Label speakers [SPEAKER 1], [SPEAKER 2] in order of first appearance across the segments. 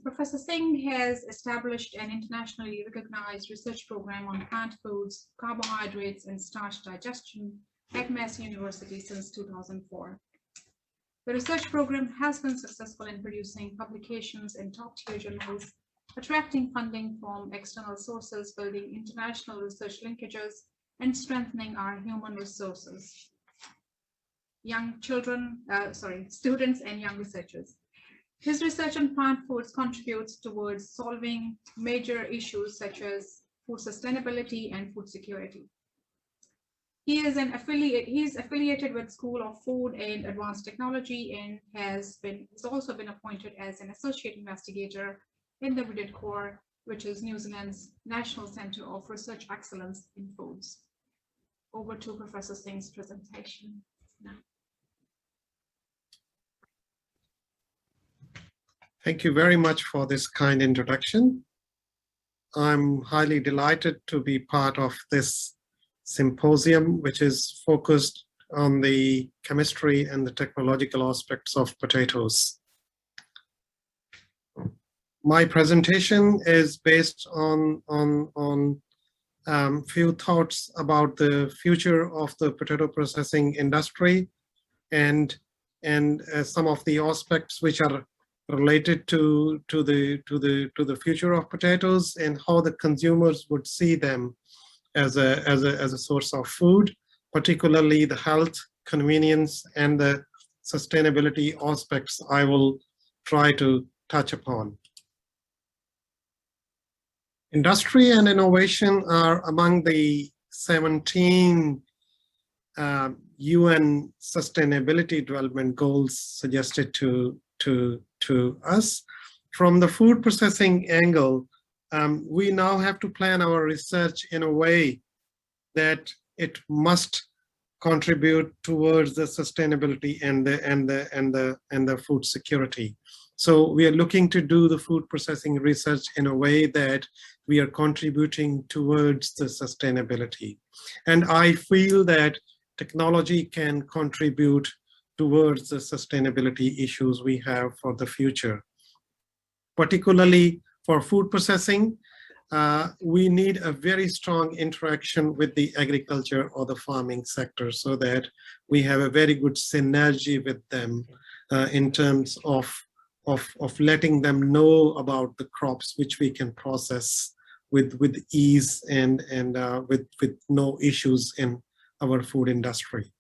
[SPEAKER 1] Professor Singh has established an internationally recognized research program on plant foods, carbohydrates, and starch digestion at Massey University since 2004. The research program has been successful in producing publications in top-tier journals, attracting funding from external sources, building international research linkages, and strengthening our human resources. Students and young researchers. His research on plant foods contributes towards solving major issues such as food sustainability and food security. He is affiliated with School of Food and Advanced Technology and has also been appointed as an associate investigator in the Reddit Core, which is New Zealand's National Centre of Research Excellence in Foods. Over to Professor Singh's presentation now.
[SPEAKER 2] Thank you very much for this kind introduction. I'm highly delighted to be part of this symposium, which is focused on the chemistry and the technological aspects of potatoes. My presentation is based on few thoughts about the future of the potato processing industry and some of the aspects which are related to the future of potatoes and how the consumers would see them as a source of food, particularly the health, convenience, and the sustainability aspects I will try to touch upon. Industry and innovation are among the 17 UN Sustainability Development Goals suggested to us. From the food processing angle, we now have to plan our research in a way that it must contribute towards the sustainability and the food security. So we are looking to do the food processing research in a way that we are contributing towards the sustainability. And I feel that technology can contribute towards the sustainability issues we have for the future. Particularly for food processing, we need a very strong interaction with the agriculture or the farming sector so that we have a very good synergy with them in terms of letting them know about the crops which we can process with ease and with no issues in our food industry.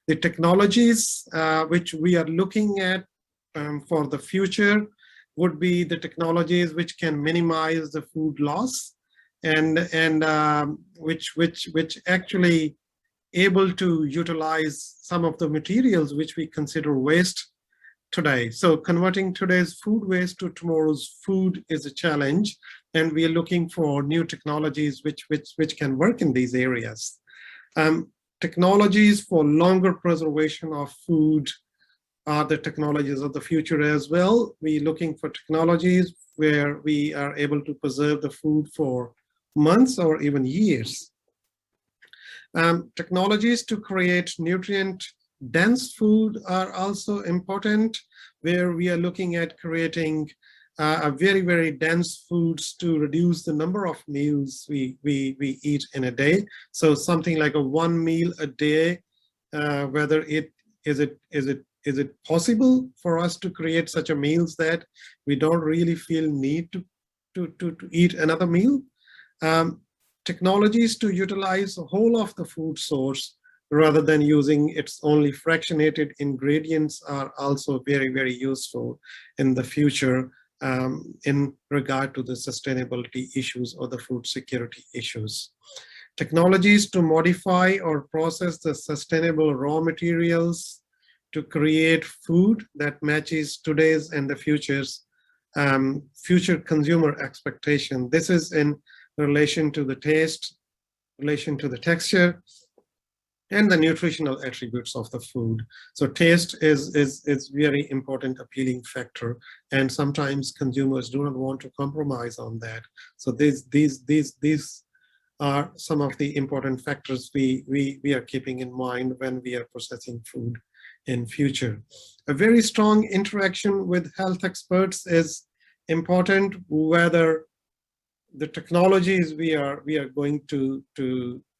[SPEAKER 2] The technologies which we are looking at for the future would be the technologies which can minimize the food loss and which actually able to utilize some of the materials which we consider waste today. So converting today's food waste to tomorrow's food is a challenge, and we are looking for new technologies which can work in these areas. Technologies for longer preservation of food are the technologies of the future as well. We're looking for technologies where we are able to preserve the food for months or even years. Technologies to create nutrient-dense food are also important, where we are looking at creating a very, very dense foods to reduce the number of meals we eat in a day. So something like a 1 meal a day, whether is it possible for us to create such a meals that we don't really feel need to eat another meal? Technologies to utilize the whole of the food source rather than using its only fractionated ingredients are also very, very useful in the future in regard to the sustainability issues or the food security issues. Technologies to modify or process the sustainable raw materials to create food that matches today's and the future's future consumer expectation. This is in relation to the taste, relation to the texture, and the nutritional attributes of the food. So taste is very important appealing factor, and sometimes consumers do not want to compromise on that. So these are some of the important factors we are keeping in mind when we are processing food in future. A very strong interaction with health experts is important, whether the technologies we are going to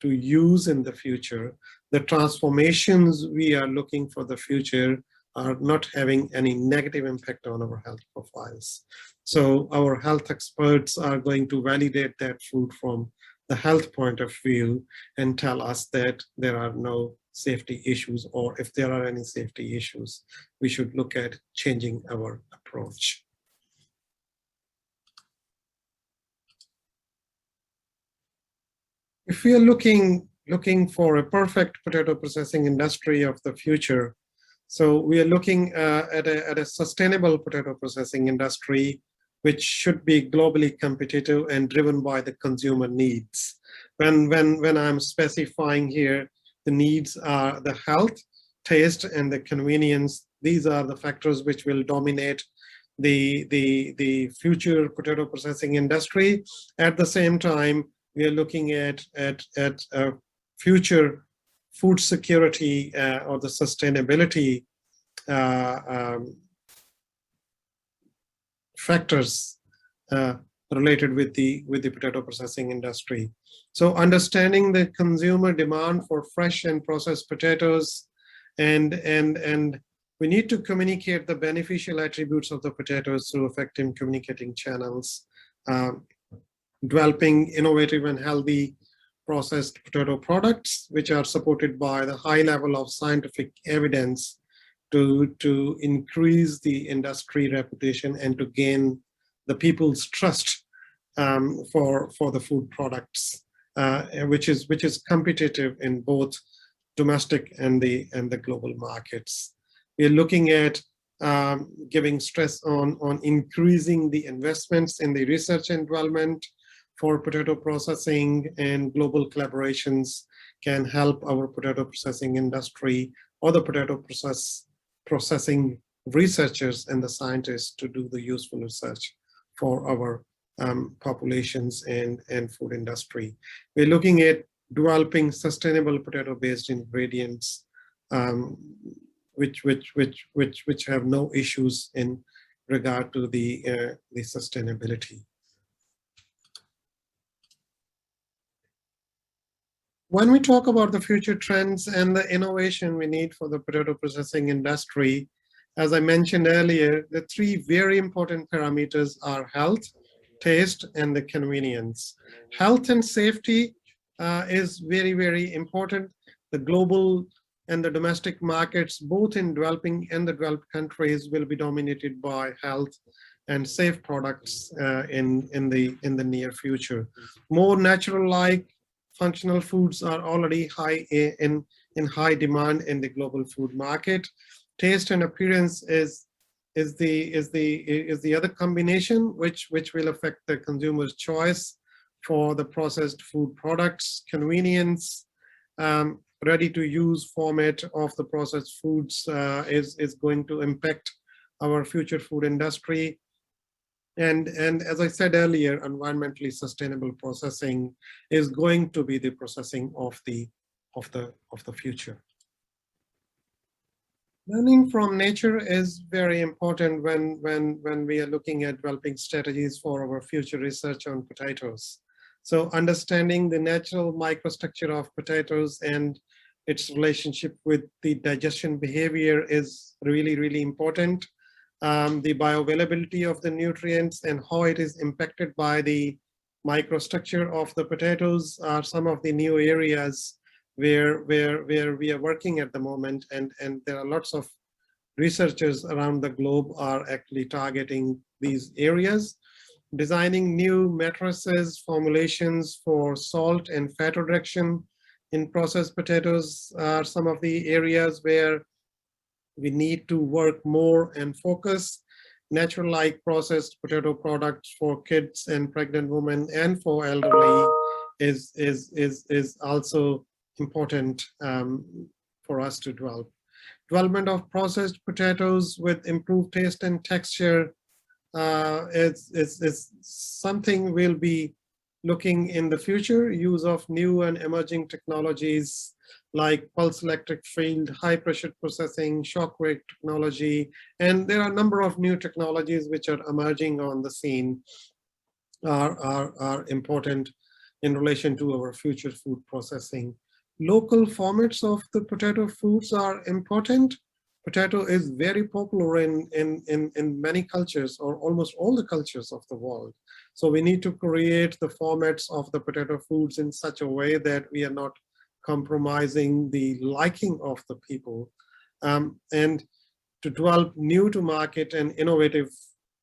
[SPEAKER 2] use in the future, the transformations we are looking for the future are not having any negative impact on our health profiles. So our health experts are going to validate that food from the health point of view and tell us that there are no safety issues, or if there are any safety issues, we should look at changing our approach. If we are looking for a perfect potato processing industry of the future, so we are looking at a sustainable potato processing industry, which should be globally competitive and driven by the consumer needs. When I'm specifying here, the needs are the health, taste, and the convenience. These are the factors which will dominate the future potato processing industry. At the same time, we are looking at future food security or the sustainability factors related with the potato processing industry. So understanding the consumer demand for fresh and processed potatoes, and we need to communicate the beneficial attributes of the potatoes through effective communicating channels. Developing innovative and healthy processed potato products, which are supported by the high level of scientific evidence to increase the industry reputation and to gain the people's trust for the food products, which is competitive in both domestic and the global markets. We're looking at giving stress on increasing the investments in the research and development for potato processing, and global collaborations can help our potato processing industry or the potato processing researchers and the scientists to do the useful research for our populations and food industry. We're looking at developing sustainable potato-based ingredients, which have no issues in regard to the sustainability. When we talk about the future trends and the innovation we need for the potato processing industry, as I mentioned earlier, the three very important parameters are health, taste, and the convenience. Health and safety is very, very important. The global and the domestic markets, both in developing and the developed countries, will be dominated by health and safe products in the near future. More natural-like functional foods are already high in high demand in the global food market. Taste and appearance is the other combination which will affect the consumer's choice for the processed food products. Convenience, ready-to-use format of the processed foods is going to impact our future food industry. And as I said earlier, environmentally sustainable processing is going to be the processing of the future. Learning from nature is very important when we are looking at developing strategies for our future research on potatoes. So understanding the natural microstructure of potatoes and its relationship with the digestion behavior is really, really important. The bioavailability of the nutrients and how it is impacted by the microstructure of the potatoes are some of the new areas where we are working at the moment, and there are lots of researchers around the globe are actually targeting these areas. Designing new matrices, formulations for salt and fat reduction in processed potatoes are some of the areas where we need to work more and focus. Natural-like processed potato products for kids and pregnant women and for elderly is also important for us to develop. Development of processed potatoes with improved taste and texture is something we'll be looking in the future. Use of new and emerging technologies like pulse electric field, high pressure processing, shockwave technology, and there are a number of new technologies which are emerging on the scene are important in relation to our future food processing. Local formats of the potato foods are important. Potato is very popular in many cultures, or almost all the cultures of the world. So we need to create the formats of the potato foods in such a way that we are not compromising the liking of the people, and to develop new to market and innovative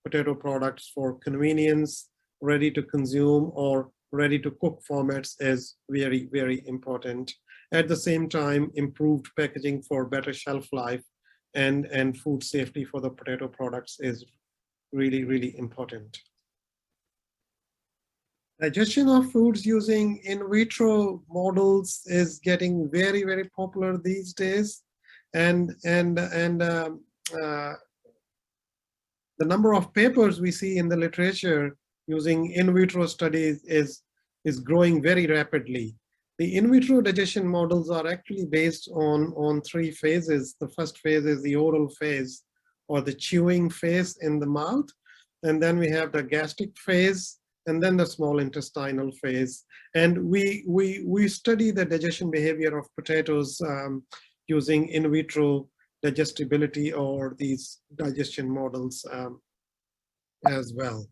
[SPEAKER 2] potato products for convenience, ready to consume or ready to cook formats is very, very important. At the same time, improved packaging for better shelf life and food safety for the potato products is really, really important. Digestion of foods using in vitro models is getting very, very popular these days. And the number of papers we see in the literature using in vitro studies is growing very rapidly. The in vitro digestion models are actually based on 3 phases. The first phase is the oral phase, or the chewing phase in the mouth. And then we have the gastric phase, and then the small intestinal phase. And we study the digestion behavior of potatoes using in vitro digestibility or these digestion models as well.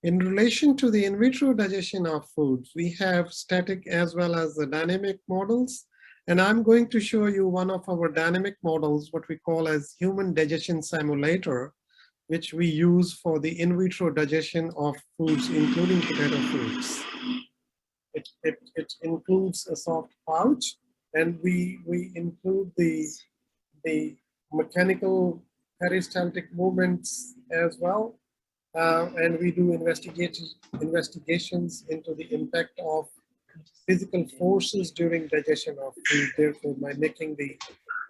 [SPEAKER 2] In relation to the in vitro digestion of foods, we have static as well as the dynamic models. And I'm going to show you one of our dynamic models, what we call as human digestion simulator, which we use for the in vitro digestion of foods, including potato foods. It includes a soft pouch, and we include the mechanical peristaltic movements as well. And we do investigations into the impact of physical forces during digestion of food, therefore mimicking the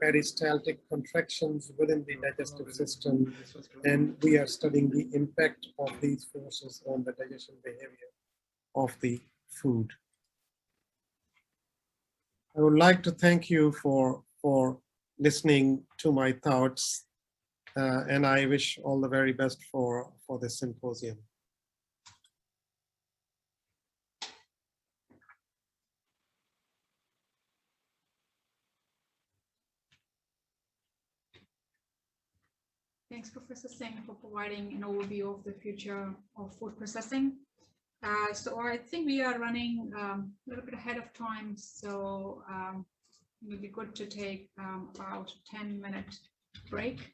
[SPEAKER 2] peristaltic contractions within the digestive system. And we are studying the impact of these forces on the digestion behavior of the food. I would like to thank you for listening to my thoughts. And I wish all the very best for this symposium.
[SPEAKER 1] Thanks, Professor Singh, for providing an overview of the future of food processing. So I think we are running a little bit ahead of time, so it would be good to take about a 10-minute break.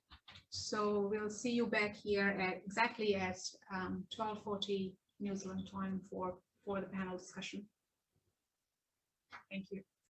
[SPEAKER 1] So we'll see you back here at exactly at 12:40 New Zealand time for the panel discussion. Thank you.